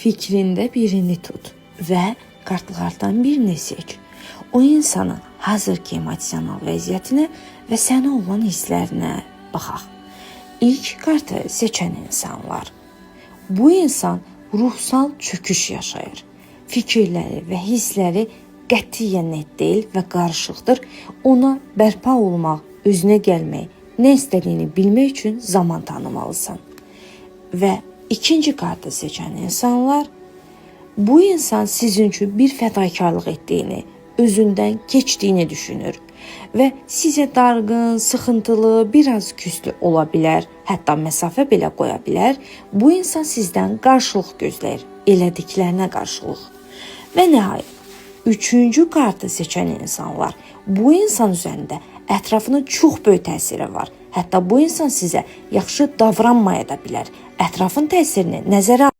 fikrində birini tut və kartlardan birini seç. O insanın hazırki emosional vəziyyətinə və sənə olan hisslərinə baxaq. İlk kartı seçən insanlar. Bu insan ruhsal çöküş yaşayır. Fikirləri və hissləri qətiyyən net deyil və qarışıqdır. Ona bərpa olmaq, özünə gəlmək, nə istədiyini bilmək üçün zaman tanımalısan. Və ikinci kartı seçən insanlar, bu insan sizin üçün bir fədakarlıq etdiyini, özündən keçdiyini düşünür və sizə darğın, sıxıntılı, biraz küslü ola bilər, hətta məsafə belə qoya bilər. Bu insan sizdən qarşılıq gözləyir, elədiklərinə qarşılıq. Və nəhayət, üçüncü kartı seçən insanlar, bu insan üzərində ətrafının çox böyük təsiri var. Hətta bu insan sizə yaxşı davranmaya da bilər. Ətrafın təsirini nəzərə